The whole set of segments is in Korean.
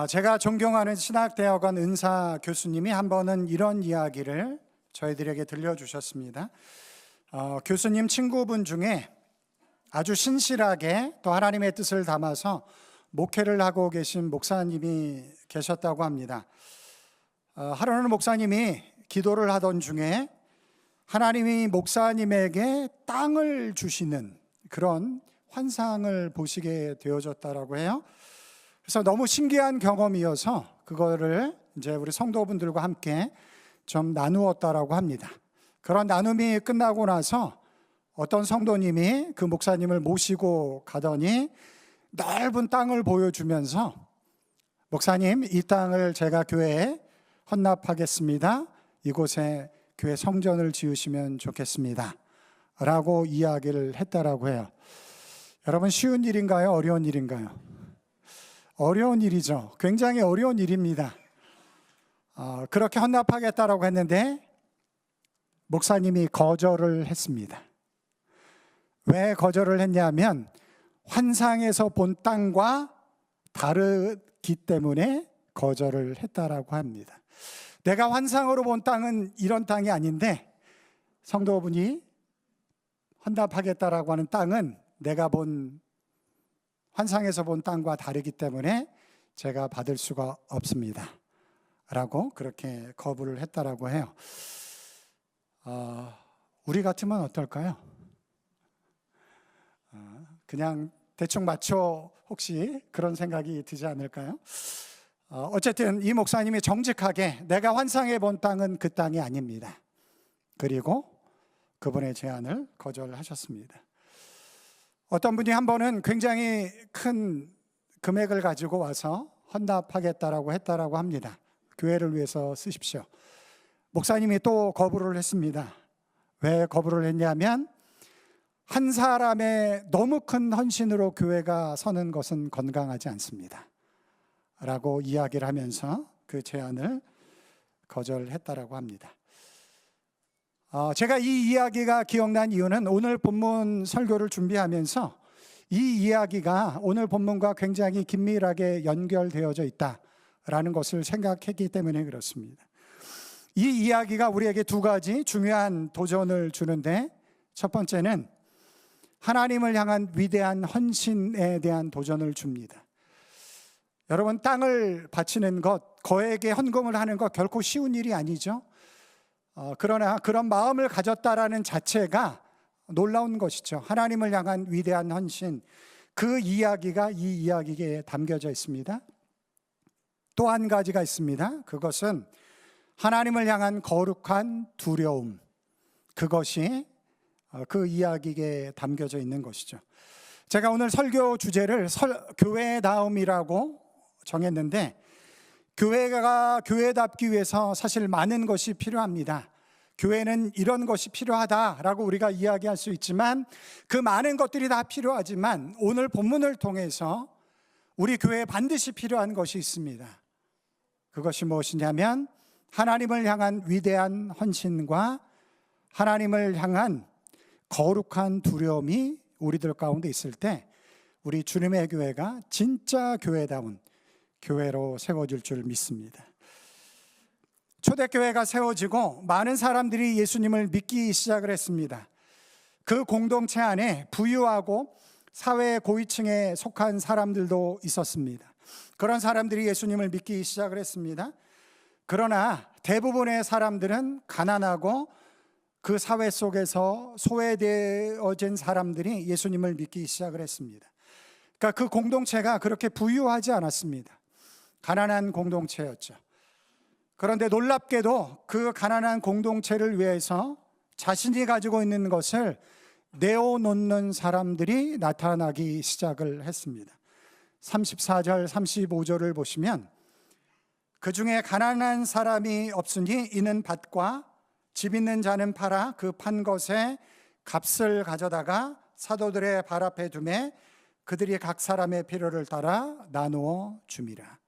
제가 존경하는 신학대학원 은사 교수님이 한 번은 이런 이야기를 저희들에게 들려주셨습니다. 교수님 친구분 중에 아주 신실하게 또 하나님의 뜻을 담아서 목회를 하고 계신 목사님이 계셨다고 합니다. 하루는 목사님이 기도를 하던 중에 하나님이 목사님에게 땅을 주시는 그런 환상을 보시게 되어졌다라고 해요. 그래서 너무 신기한 경험이어서 그거를 이제 우리 성도분들과 함께 좀 나누었다라고 합니다. 그런 나눔이 끝나고 나서 어떤 성도님이 그 목사님을 모시고 가더니 넓은 땅을 보여주면서 목사님, 이 땅을 제가 교회에 헌납하겠습니다. 이곳에 교회 성전을 지으시면 좋겠습니다. 라고 이야기를 했다라고 해요. 여러분, 쉬운 일인가요? 어려운 일인가요? 어려운 일이죠. 굉장히 어려운 일입니다. 그렇게 헌납하겠다라고 했는데 목사님이 거절을 했습니다. 왜 거절을 했냐면 환상에서 본 땅과 다르기 때문에 거절을 했다라고 합니다. 내가 환상으로 본 땅은 이런 땅이 아닌데 성도분이 헌납하겠다라고 하는 땅은 내가 본 환상에서 본 땅과 다르기 때문에 제가 받을 수가 없습니다 라고 그렇게 거부를 했다라고 해요. 우리 같으면 어떨까요? 그냥 대충 맞춰 혹시 그런 생각이 드지 않을까요? 어쨌든 이 목사님이 정직하게 내가 환상해 본 땅은 그 땅이 아닙니다. 그리고 그분의 제안을 거절하셨습니다. 어떤 분이 한 번은 굉장히 큰 금액을 가지고 와서 헌납하겠다라고 했다라고 합니다. 교회를 위해서 쓰십시오. 목사님이 또 거부를 했습니다. 왜 거부를 했냐면 한 사람의 너무 큰 헌신으로 교회가 서는 것은 건강하지 않습니다 라고 이야기를 하면서 그 제안을 거절했다라고 합니다. 제가 이 이야기가 기억난 이유는 오늘 본문 설교를 준비하면서 이 이야기가 오늘 본문과 굉장히 긴밀하게 연결되어져 있다라는 것을 생각했기 때문에 그렇습니다. 이 이야기가 우리에게 두 가지 중요한 도전을 주는데 첫 번째는 하나님을 향한 위대한 헌신에 대한 도전을 줍니다. 여러분, 땅을 바치는 것, 거액의 헌금을 하는 것 결코 쉬운 일이 아니죠. 그러나 그런 마음을 가졌다라는 자체가 놀라운 것이죠. 하나님을 향한 위대한 헌신, 그 이야기가 이 이야기에 담겨져 있습니다. 또 한 가지가 있습니다. 그것은 하나님을 향한 거룩한 두려움, 그것이 그 이야기에 담겨져 있는 것이죠. 제가 오늘 설교 주제를 교회다움이라고 정했는데 교회가 교회답기 위해서 사실 많은 것이 필요합니다. 교회는 이런 것이 필요하다라고 우리가 이야기할 수 있지만 그 많은 것들이 다 필요하지만 오늘 본문을 통해서 우리 교회에 반드시 필요한 것이 있습니다. 그것이 무엇이냐면 하나님을 향한 위대한 헌신과 하나님을 향한 거룩한 두려움이 우리들 가운데 있을 때 우리 주님의 교회가 진짜 교회다운 교회로 세워질 줄 믿습니다. 초대교회가 세워지고 많은 사람들이 예수님을 믿기 시작을 했습니다. 그 공동체 안에 부유하고 사회 고위층에 속한 사람들도 있었습니다. 그런 사람들이 예수님을 믿기 시작을 했습니다. 그러나 대부분의 사람들은 가난하고 그 사회 속에서 소외되어진 사람들이 예수님을 믿기 시작을 했습니다. 그러니까 그 공동체가 그렇게 부유하지 않았습니다. 가난한 공동체였죠. 그런데 놀랍게도 그 가난한 공동체를 위해서 자신이 가지고 있는 것을 내어놓는 사람들이 나타나기 시작을 했습니다. 34절, 35절을 보시면 그 중에 가난한 사람이 없으니 이는 밭과 집 있는 자는 팔아 그 판 것에 값을 가져다가 사도들의 발 앞에 두매 그들이 각 사람의 필요를 따라 나누어 줌이라.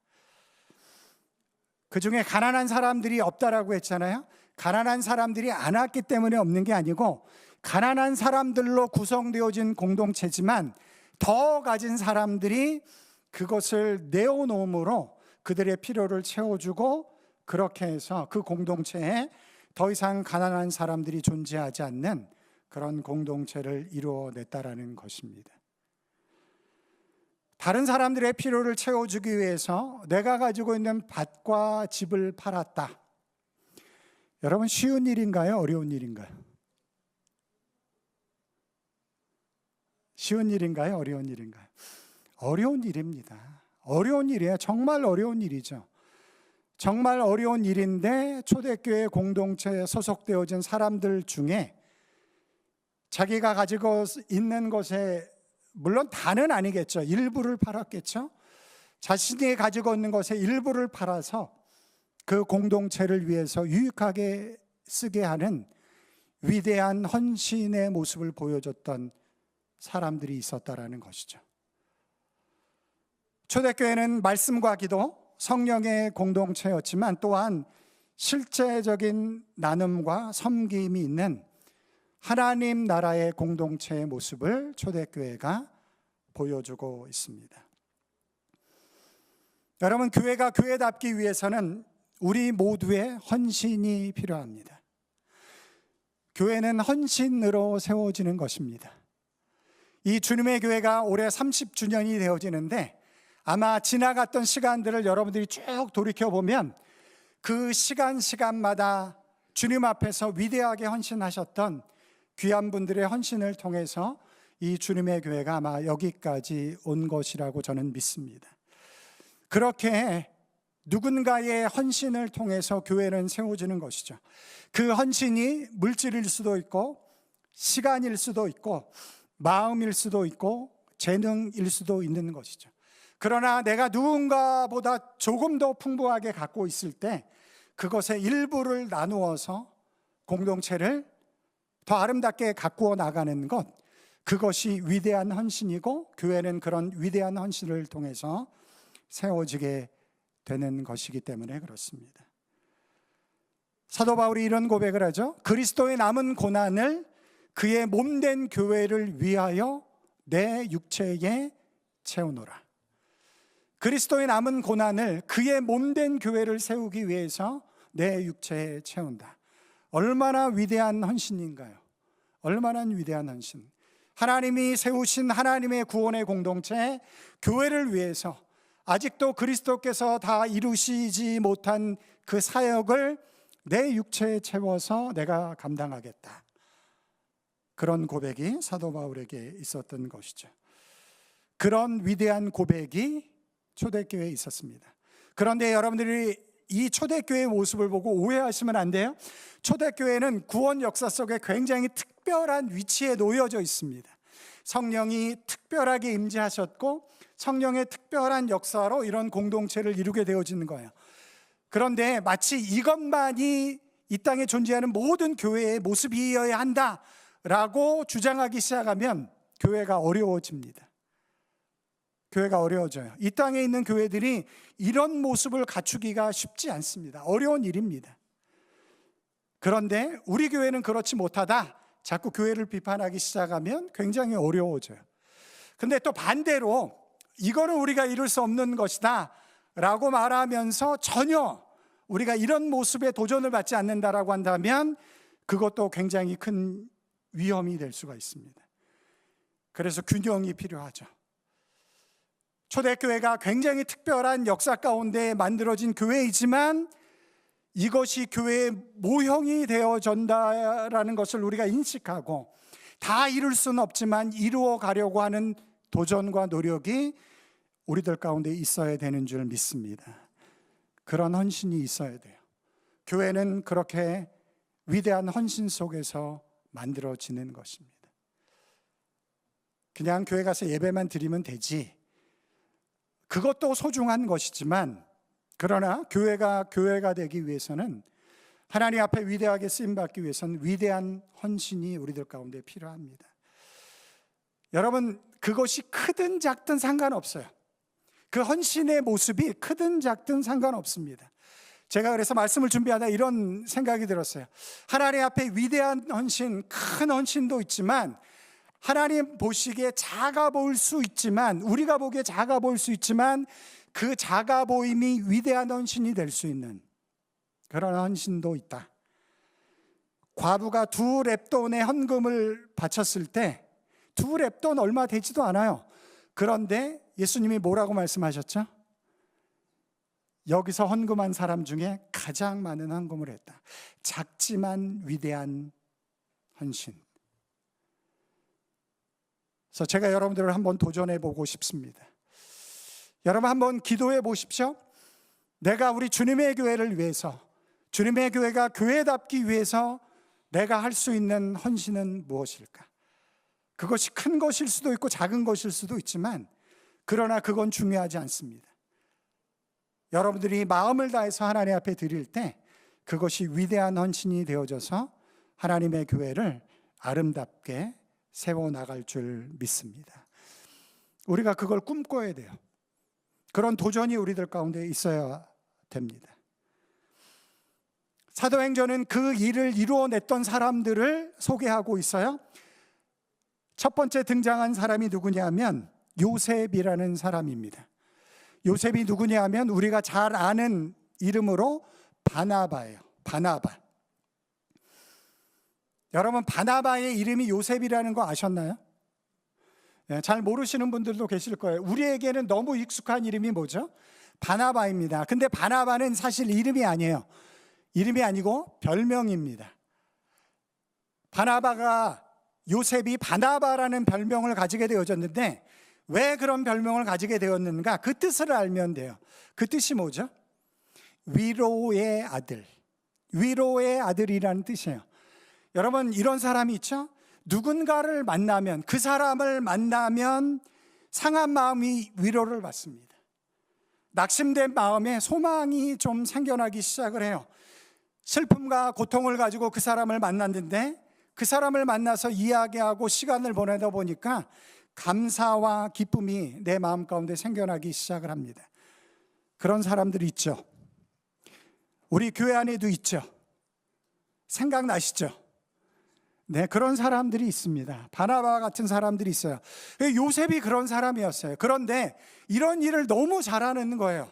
그 중에 가난한 사람들이 없다라고 했잖아요. 가난한 사람들이 안 왔기 때문에 없는 게 아니고 가난한 사람들로 구성되어진 공동체지만 더 가진 사람들이 그것을 내어놓음으로 그들의 필요를 채워주고 그렇게 해서 그 공동체에 더 이상 가난한 사람들이 존재하지 않는 그런 공동체를 이루어냈다라는 것입니다. 다른 사람들의 필요를 채워주기 위해서 내가 가지고 있는 밭과 집을 팔았다. 여러분, 쉬운 일인가요? 어려운 일인가요? 쉬운 일인가요? 어려운 일인가요? 어려운 일입니다. 어려운 일이에요. 정말 어려운 일이죠. 정말 어려운 일인데 초대교회 공동체에 소속되어진 사람들 중에 자기가 가지고 있는 것에, 물론 다는 아니겠죠. 일부를 팔았겠죠. 자신이 가지고 있는 것의 일부를 팔아서 그 공동체를 위해서 유익하게 쓰게 하는 위대한 헌신의 모습을 보여줬던 사람들이 있었다라는 것이죠. 초대교회는 말씀과 기도, 성령의 공동체였지만 또한 실제적인 나눔과 섬김이 있는 하나님 나라의 공동체의 모습을 초대교회가 보여주고 있습니다. 여러분, 교회가 교회답기 위해서는 우리 모두의 헌신이 필요합니다. 교회는 헌신으로 세워지는 것입니다. 이 주님의 교회가 올해 30주년이 되어지는데 아마 지나갔던 시간들을 여러분들이 쭉 돌이켜보면 그 시간마다 주님 앞에서 위대하게 헌신하셨던 귀한 분들의 헌신을 통해서 이 주님의 교회가 아마 여기까지 온 것이라고 저는 믿습니다. 그렇게 누군가의 헌신을 통해서 교회는 세워지는 것이죠. 그 헌신이 물질일 수도 있고 시간일 수도 있고 마음일 수도 있고 재능일 수도 있는 것이죠. 그러나 내가 누군가보다 조금 더 풍부하게 갖고 있을 때 그것의 일부를 나누어서 공동체를 더 아름답게 가꾸어 나가는 것, 그것이 위대한 헌신이고 교회는 그런 위대한 헌신을 통해서 세워지게 되는 것이기 때문에 그렇습니다. 사도 바울이 이런 고백을 하죠. 그리스도의 남은 고난을 그의 몸된 교회를 위하여 내 육체에 채우노라. 그리스도의 남은 고난을 그의 몸된 교회를 세우기 위해서 내 육체에 채운다. 얼마나 위대한 헌신인가요? 얼마나 위대한 헌신. 하나님이 세우신 하나님의 구원의 공동체 교회를 위해서 아직도 그리스도께서 다 이루시지 못한 그 사역을 내 육체에 채워서 내가 감당하겠다. 그런 고백이 사도 바울에게 있었던 것이죠. 그런 위대한 고백이 초대교회에 있었습니다. 그런데 여러분들이 이 초대교회의 모습을 보고 오해하시면 안 돼요. 초대교회는 구원 역사 속에 굉장히 특별한 위치에 놓여져 있습니다. 성령이 특별하게 임재하셨고 성령의 특별한 역사로 이런 공동체를 이루게 되어지는 거예요. 그런데 마치 이것만이 이 땅에 존재하는 모든 교회의 모습이어야 한다라고 주장하기 시작하면 교회가 어려워집니다. 교회가 어려워져요. 이 땅에 있는 교회들이 이런 모습을 갖추기가 쉽지 않습니다. 어려운 일입니다. 그런데 우리 교회는 그렇지 못하다. 자꾸 교회를 비판하기 시작하면 굉장히 어려워져요. 근데 또 반대로 이거는 우리가 이룰 수 없는 것이다 라고 말하면서 전혀 우리가 이런 모습에 도전을 받지 않는다라고 한다면 그것도 굉장히 큰 위험이 될 수가 있습니다. 그래서 균형이 필요하죠. 초대교회가 굉장히 특별한 역사 가운데 만들어진 교회이지만 이것이 교회의 모형이 되어진다라는 것을 우리가 인식하고 다 이룰 수는 없지만 이루어 가려고 하는 도전과 노력이 우리들 가운데 있어야 되는 줄 믿습니다. 그런 헌신이 있어야 돼요. 교회는 그렇게 위대한 헌신 속에서 만들어지는 것입니다. 그냥 교회 가서 예배만 드리면 되지. 그것도 소중한 것이지만 그러나 교회가 되기 위해서는 하나님 앞에 위대하게 쓰임받기 위해서는 위대한 헌신이 우리들 가운데 필요합니다. 여러분, 그것이 크든 작든 상관없어요. 그 헌신의 모습이 크든 작든 상관없습니다. 제가 그래서 말씀을 준비하다 이런 생각이 들었어요. 하나님 앞에 위대한 헌신, 큰 헌신도 있지만 하나님 보시기에 작아 보일 수 있지만 우리가 보기에 작아 보일 수 있지만 그 작아 보임이 위대한 헌신이 될 수 있는 그런 헌신도 있다. 과부가 2렙돈의 헌금을 바쳤을 때 2렙돈 얼마 되지도 않아요. 그런데 예수님이 뭐라고 말씀하셨죠? 여기서 헌금한 사람 중에 가장 많은 헌금을 했다. 작지만 위대한 헌신. 그래서 제가 여러분들을 한번 도전해 보고 싶습니다. 여러분 한번 기도해 보십시오. 내가 우리 주님의 교회를 위해서, 주님의 교회가 교회답기 위해서 내가 할 수 있는 헌신은 무엇일까? 그것이 큰 것일 수도 있고 작은 것일 수도 있지만, 그러나 그건 중요하지 않습니다. 여러분들이 마음을 다해서 하나님 앞에 드릴 때 그것이 위대한 헌신이 되어져서 하나님의 교회를 아름답게 세워나갈 줄 믿습니다. 우리가 그걸 꿈꿔야 돼요. 그런 도전이 우리들 가운데 있어야 됩니다. 사도행전은 그 일을 이루어냈던 사람들을 소개하고 있어요. 첫 번째 등장한 사람이 누구냐면 요셉이라는 사람입니다. 요셉이 누구냐면 우리가 잘 아는 이름으로 바나바예요. 바나바. 여러분, 바나바의 이름이 요셉이라는 거 아셨나요? 잘 모르시는 분들도 계실 거예요. 우리에게는 너무 익숙한 이름이 뭐죠? 바나바입니다. 근데 바나바는 사실 이름이 아니에요. 이름이 아니고 별명입니다. 바나바가, 요셉이 바나바라는 별명을 가지게 되어졌는데 왜 그런 별명을 가지게 되었는가? 그 뜻을 알면 돼요. 그 뜻이 뭐죠? 위로의 아들. 위로의 아들이라는 뜻이에요. 여러분, 이런 사람이 있죠? 누군가를 만나면, 그 사람을 만나면 상한 마음이 위로를 받습니다. 낙심된 마음에 소망이 좀 생겨나기 시작을 해요. 슬픔과 고통을 가지고 그 사람을 만났는데 그 사람을 만나서 이야기하고 시간을 보내다 보니까 감사와 기쁨이 내 마음 가운데 생겨나기 시작을 합니다. 그런 사람들이 있죠. 우리 교회 안에도 있죠. 생각나시죠? 네, 그런 사람들이 있습니다. 바나바 같은 사람들이 있어요. 요셉이 그런 사람이었어요. 그런데 이런 일을 너무 잘하는 거예요.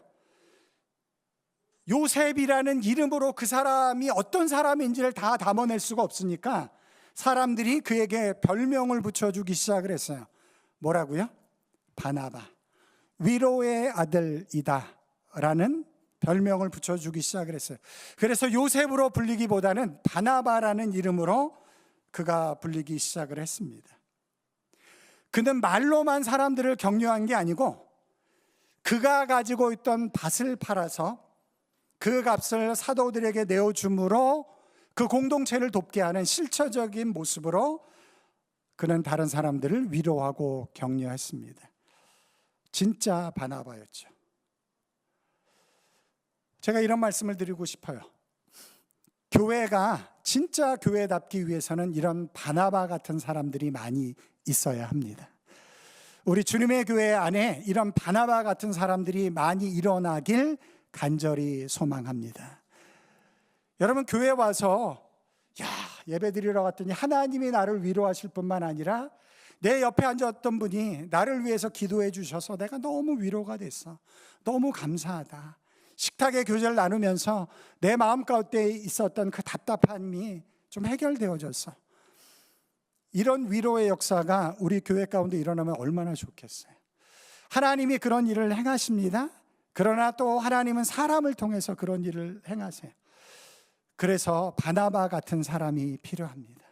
요셉이라는 이름으로 그 사람이 어떤 사람인지를 다 담아낼 수가 없으니까 사람들이 그에게 별명을 붙여주기 시작을 했어요. 뭐라고요? 바나바. 위로의 아들이다 라는 별명을 붙여주기 시작을 했어요. 그래서 요셉으로 불리기보다는 바나바라는 이름으로 그가 불리기 시작을 했습니다. 그는 말로만 사람들을 격려한 게 아니고 그가 가지고 있던 밭을 팔아서 그 값을 사도들에게 내어줌으로 그 공동체를 돕게 하는 실체적인 모습으로 그는 다른 사람들을 위로하고 격려했습니다. 진짜 바나바였죠. 제가 이런 말씀을 드리고 싶어요. 교회가 진짜 교회답기 위해서는 이런 바나바 같은 사람들이 많이 있어야 합니다. 우리 주님의 교회 안에 이런 바나바 같은 사람들이 많이 일어나길 간절히 소망합니다. 여러분, 교회 와서 예배 드리러 갔더니 하나님이 나를 위로하실 뿐만 아니라 내 옆에 앉았던 분이 나를 위해서 기도해 주셔서 내가 너무 위로가 됐어. 너무 감사하다. 식탁에 교제를 나누면서 내 마음 가운데 있었던 그 답답함이 좀 해결되어졌어. 이런 위로의 역사가 우리 교회 가운데 일어나면 얼마나 좋겠어요. 하나님이 그런 일을 행하십니다. 그러나 또 하나님은 사람을 통해서 그런 일을 행하세요. 그래서 바나바 같은 사람이 필요합니다.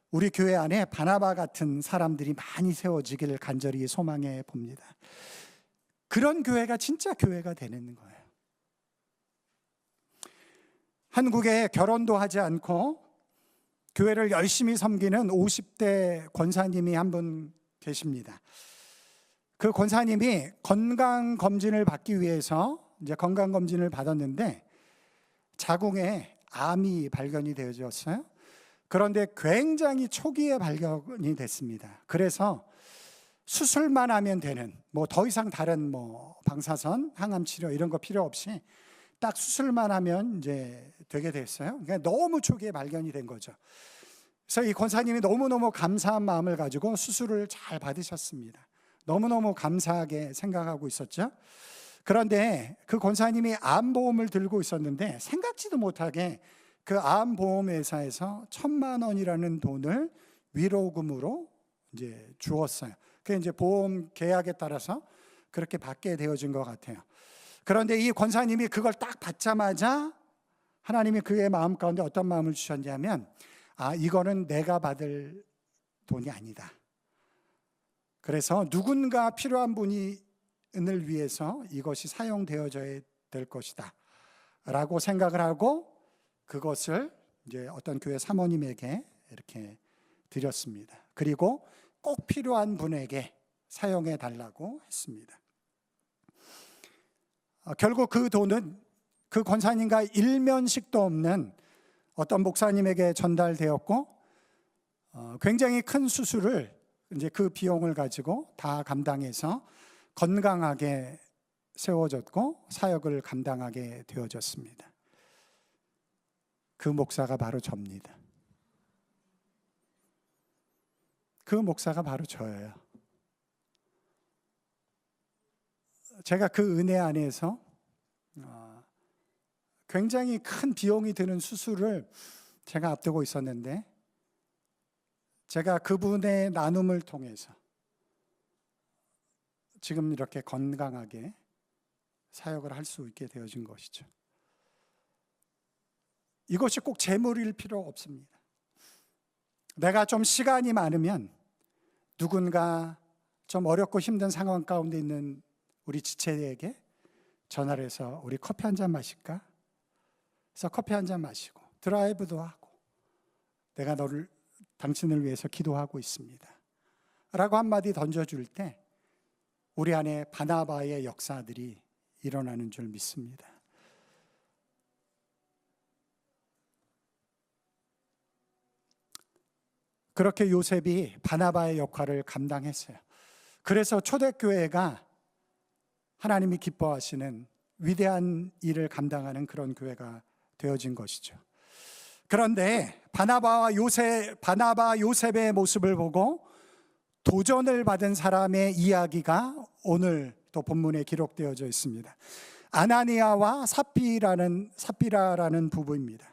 우리 교회 안에 바나바 같은 사람들이 많이 세워지기를 간절히 소망해 봅니다. 그런 교회가 진짜 교회가 되는 거예요. 한국에 결혼도 하지 않고 교회를 열심히 섬기는 50대 권사님이 한 분 계십니다. 그 권사님이 건강검진을 받기 위해서 이제 건강검진을 받았는데 자궁에 암이 발견이 되어졌어요. 그런데 굉장히 초기에 발견이 됐습니다. 그래서 수술만 하면 되는, 더 이상 다른 방사선, 항암 치료 이런 거 필요 없이 딱 수술만 하면 이제 되게 됐어요. 그러니까 너무 초기에 발견이 된 거죠. 그래서 이 권사님이 너무너무 감사한 마음을 가지고 수술을 잘 받으셨습니다. 너무너무 감사하게 생각하고 있었죠. 그런데 그 권사님이 암보험을 들고 있었는데 생각지도 못하게 그 암보험회사에서 1,000만 원이라는 돈을 위로금으로 이제 주었어요. 그게 이제 보험 계약에 따라서 그렇게 받게 되어진 것 같아요. 그런데 이 권사님이 그걸 딱 받자마자 하나님이 그의 마음 가운데 어떤 마음을 주셨냐면, 이거는 내가 받을 돈이 아니다. 그래서 누군가 필요한 분을 위해서 이것이 사용되어져야 될 것이다 라고 생각을 하고 그것을 이제 어떤 교회 사모님에게 이렇게 드렸습니다. 그리고 꼭 필요한 분에게 사용해 달라고 했습니다. 결국 그 돈은 그 권사님과 일면식도 없는 어떤 목사님에게 전달되었고, 굉장히 큰 수술을 이제 그 비용을 가지고 다 감당해서 건강하게 세워졌고 사역을 감당하게 되어졌습니다. 그 목사가 바로 접니다. 그 목사가 바로 저예요. 제가 그 은혜 안에서 굉장히 큰 비용이 드는 수술을 제가 앞두고 있었는데, 제가 그분의 나눔을 통해서 지금 이렇게 건강하게 사역을 할 수 있게 되어진 것이죠. 이것이 꼭 재물일 필요 없습니다. 내가 좀 시간이 많으면 누군가 좀 어렵고 힘든 상황 가운데 있는 우리 지체에게 전화를 해서 우리 커피 한 잔 마실까? 그래서 커피 한 잔 마시고 드라이브도 하고, 내가 당신을 위해서 기도하고 있습니다 라고 한마디 던져줄 때 우리 안에 바나바의 역사들이 일어나는 줄 믿습니다. 그렇게 요셉이 바나바의 역할을 감당했어요. 그래서 초대교회가 하나님이 기뻐하시는 위대한 일을 감당하는 그런 교회가 되어진 것이죠. 그런데 바나바 요셉의 모습을 보고 도전을 받은 사람의 이야기가 오늘 또 본문에 기록되어져 있습니다. 아나니아와 삽비라라는 부부입니다.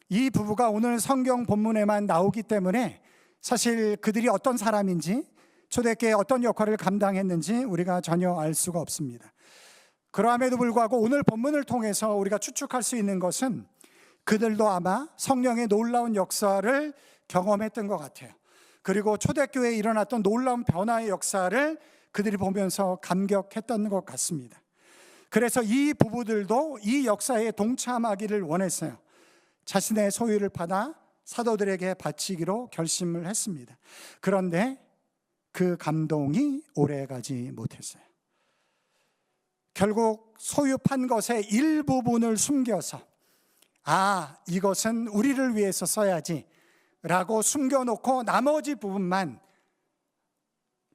이 부부가 오늘 성경 본문에만 나오기 때문에 사실 그들이 어떤 사람인지, 초대교회에 어떤 역할을 감당했는지 우리가 전혀 알 수가 없습니다. 그럼에도 불구하고 오늘 본문을 통해서 우리가 추측할 수 있는 것은 그들도 아마 성령의 놀라운 역사를 경험했던 것 같아요. 그리고 초대교회에 일어났던 놀라운 변화의 역사를 그들이 보면서 감격했던 것 같습니다. 그래서 이 부부들도 이 역사에 동참하기를 원했어요. 자신의 소유를 받아 사도들에게 바치기로 결심을 했습니다. 그런데 그 감동이 오래가지 못했어요. 결국 소유 판 것의 일부분을 숨겨서 이것은 우리를 위해서 써야지 라고 숨겨놓고 나머지 부분만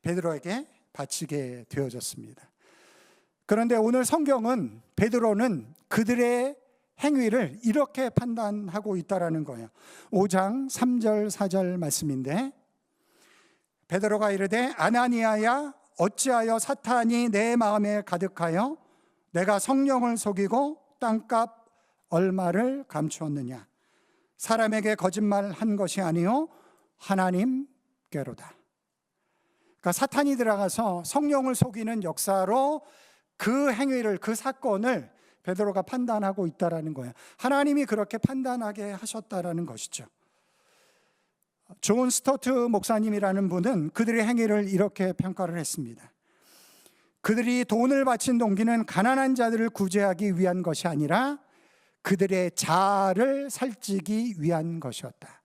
베드로에게 바치게 되어졌습니다. 그런데 오늘 성경은 베드로는 그들의 행위를 이렇게 판단하고 있다라는 거예요. 5장 3절 4절 말씀인데, 베드로가 이르되 아나니아야 어찌하여 사탄이 내 마음에 가득하여 내가 성령을 속이고 땅값 얼마를 감추었느냐. 사람에게 거짓말한 것이 아니요 하나님께로다. 그러니까 사탄이 들어가서 성령을 속이는 역사로 그 행위를, 그 사건을 베드로가 판단하고 있다라는 거예요. 하나님이 그렇게 판단하게 하셨다라는 것이죠. 존 스토트 목사님이라는 분은 그들의 행위를 이렇게 평가를 했습니다. 그들이 돈을 바친 동기는 가난한 자들을 구제하기 위한 것이 아니라 그들의 자아를 살찌기 위한 것이었다.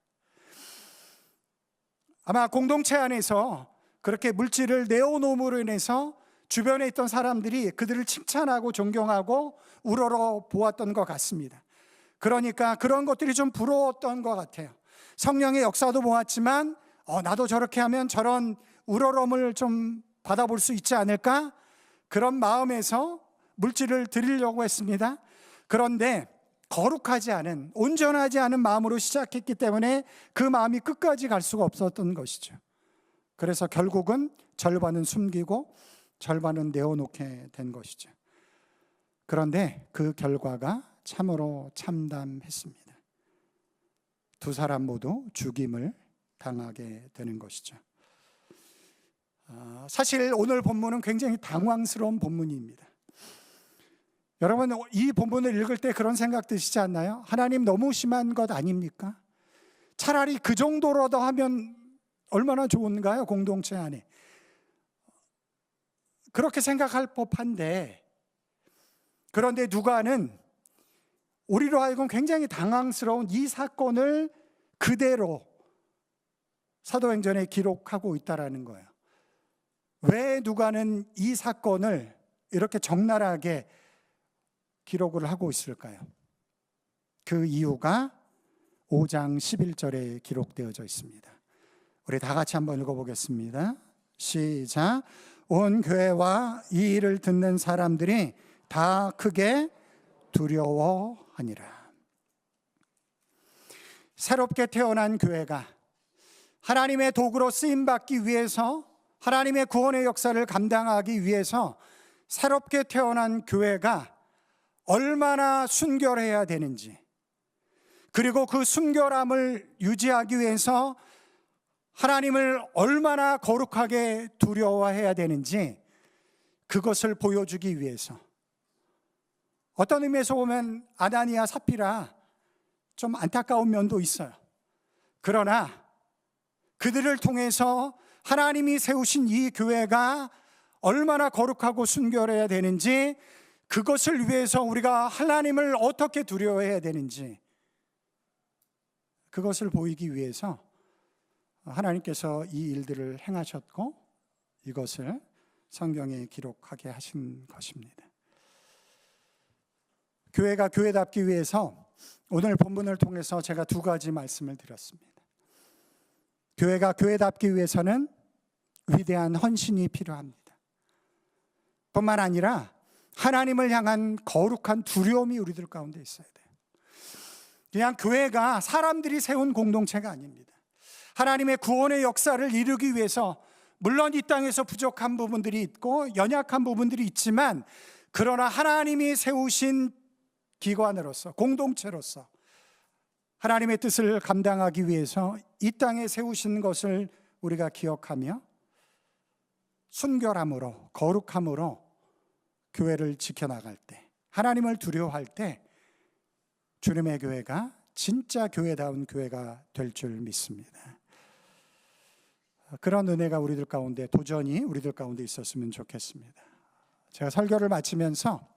아마 공동체 안에서 그렇게 물질을 내어놓음으로 인해서 주변에 있던 사람들이 그들을 칭찬하고 존경하고 우러러 보았던 것 같습니다. 그러니까 그런 것들이 좀 부러웠던 것 같아요. 성령의 역사도 보았지만 나도 저렇게 하면 저런 우러럼을 좀 받아볼 수 있지 않을까? 그런 마음에서 물질을 드리려고 했습니다. 그런데 거룩하지 않은, 온전하지 않은 마음으로 시작했기 때문에 그 마음이 끝까지 갈 수가 없었던 것이죠. 그래서 결국은 절반은 숨기고 절반은 내어놓게 된 것이죠. 그런데 그 결과가 참으로 참담했습니다. 두 사람 모두 죽임을 당하게 되는 것이죠. 사실 오늘 본문은 굉장히 당황스러운 본문입니다. 여러분, 이 본문을 읽을 때 그런 생각 드시지 않나요? 하나님 너무 심한 것 아닙니까? 차라리 그 정도로도 하면 얼마나 좋은가요? 공동체 안에. 그렇게 생각할 법한데, 그런데 누가는 우리로 하여금 굉장히 당황스러운 이 사건을 그대로 사도행전에 기록하고 있다라는 거예요. 왜 누가는 이 사건을 이렇게 적나라하게 기록을 하고 있을까요? 그 이유가 5장 11절에 기록되어져 있습니다. 우리 다 같이 한번 읽어보겠습니다. 시작. 온 교회와 이 일을 듣는 사람들이 다 크게 두려워하니라. 새롭게 태어난 교회가 하나님의 도구로 쓰임받기 위해서, 하나님의 구원의 역사를 감당하기 위해서 새롭게 태어난 교회가 얼마나 순결해야 되는지, 그리고 그 순결함을 유지하기 위해서 하나님을 얼마나 거룩하게 두려워해야 되는지, 그것을 보여주기 위해서, 어떤 의미에서 보면 아나니아 삽비라 좀 안타까운 면도 있어요. 그러나 그들을 통해서 하나님이 세우신 이 교회가 얼마나 거룩하고 순결해야 되는지, 그것을 위해서 우리가 하나님을 어떻게 두려워해야 되는지, 그것을 보이기 위해서 하나님께서 이 일들을 행하셨고 이것을 성경에 기록하게 하신 것입니다. 교회가 교회답기 위해서 오늘 본문을 통해서 제가 두 가지 말씀을 드렸습니다. 교회가 교회답기 위해서는 위대한 헌신이 필요합니다. 뿐만 아니라 하나님을 향한 거룩한 두려움이 우리들 가운데 있어야 돼요. 그냥 교회가 사람들이 세운 공동체가 아닙니다. 하나님의 구원의 역사를 이루기 위해서, 물론 이 땅에서 부족한 부분들이 있고 연약한 부분들이 있지만, 그러나 하나님이 세우신 기관으로서, 공동체로서 하나님의 뜻을 감당하기 위해서 이 땅에 세우신 것을 우리가 기억하며 순결함으로, 거룩함으로 교회를 지켜나갈 때, 하나님을 두려워할 때 주님의 교회가 진짜 교회다운 교회가 될 줄 믿습니다. 그런 은혜가 우리들 가운데, 도전이 우리들 가운데 있었으면 좋겠습니다. 제가 설교를 마치면서,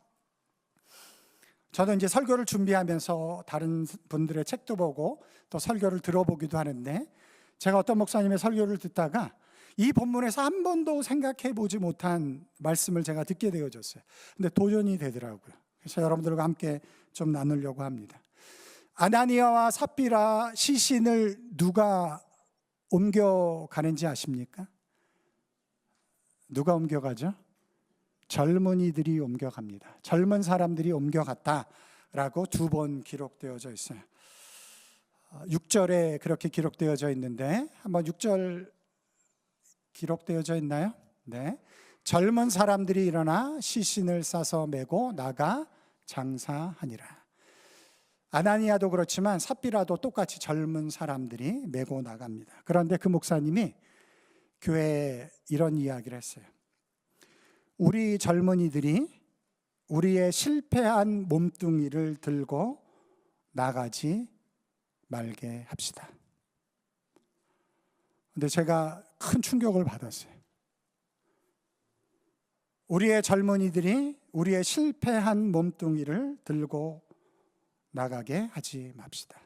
저는 이제 설교를 준비하면서 다른 분들의 책도 보고 또 설교를 들어보기도 하는데, 제가 어떤 목사님의 설교를 듣다가 이 본문에서 한 번도 생각해 보지 못한 말씀을 제가 듣게 되어졌어요. 근데 도전이 되더라고요. 그래서 여러분들과 함께 좀 나누려고 합니다. 아나니아와 삽비라 시신을 누가 옮겨가는지 아십니까? 누가 옮겨가죠? 젊은이들이 옮겨갑니다. 젊은 사람들이 옮겨갔다라고 2번 기록되어져 있어요. 6절에 그렇게 기록되어져 있는데, 한번 6절 기록되어져 있나요? 네. 젊은 사람들이 일어나 시신을 싸서 메고 나가 장사하니라. 아나니아도 그렇지만 삽비라도 똑같이 젊은 사람들이 메고 나갑니다. 그런데 그 목사님이 교회에 이런 이야기를 했어요. 우리 젊은이들이 우리의 실패한 몸뚱이를 들고 나가지 말게 합시다. 근데 제가 큰 충격을 받았어요. 우리의 젊은이들이 우리의 실패한 몸뚱이를 들고 나가게 하지 맙시다.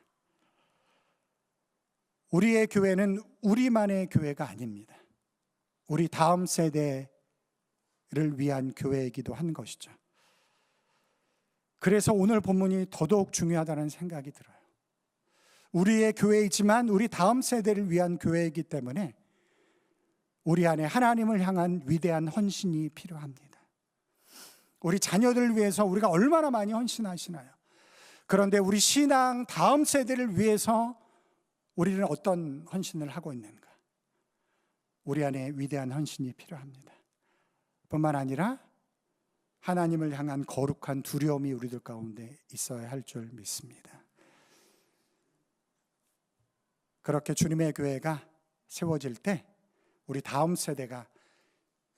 우리의 교회는 우리만의 교회가 아닙니다. 우리 다음 세대를 위한 교회이기도 한 것이죠. 그래서 오늘 본문이 더더욱 중요하다는 생각이 들어요. 우리의 교회이지만 우리 다음 세대를 위한 교회이기 때문에 우리 안에 하나님을 향한 위대한 헌신이 필요합니다. 우리 자녀들을 위해서 우리가 얼마나 많이 헌신하시나요? 그런데 우리 신앙 다음 세대를 위해서 우리는 어떤 헌신을 하고 있는가? 우리 안에 위대한 헌신이 필요합니다. 뿐만 아니라 하나님을 향한 거룩한 두려움이 우리들 가운데 있어야 할 줄 믿습니다. 그렇게 주님의 교회가 세워질 때 우리 다음 세대가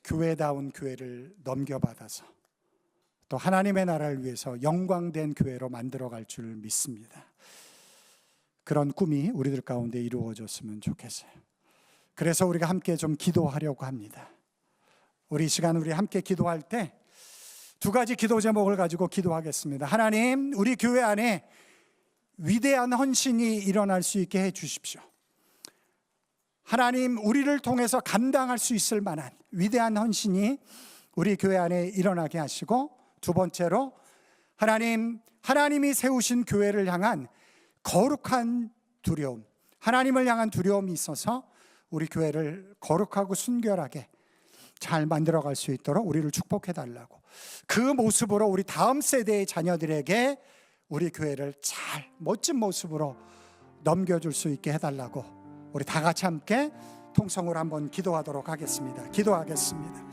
교회다운 교회를 넘겨받아서 또 하나님의 나라를 위해서 영광된 교회로 만들어갈 줄 믿습니다. 그런 꿈이 우리들 가운데 이루어졌으면 좋겠어요. 그래서 우리가 함께 좀 기도하려고 합니다. 우리 시간 우리 함께 기도할 때 두 가지 기도 제목을 가지고 기도하겠습니다. 하나님, 우리 교회 안에 위대한 헌신이 일어날 수 있게 해 주십시오. 하나님, 우리를 통해서 감당할 수 있을 만한 위대한 헌신이 우리 교회 안에 일어나게 하시고, 두 번째로 하나님, 하나님이 세우신 교회를 향한 거룩한 두려움, 하나님을 향한 두려움이 있어서 우리 교회를 거룩하고 순결하게 잘 만들어갈 수 있도록 우리를 축복해달라고, 그 모습으로 우리 다음 세대의 자녀들에게 우리 교회를 잘 멋진 모습으로 넘겨줄 수 있게 해달라고 우리 다 같이 함께 통성으로 한번 기도하도록 하겠습니다. 기도하겠습니다.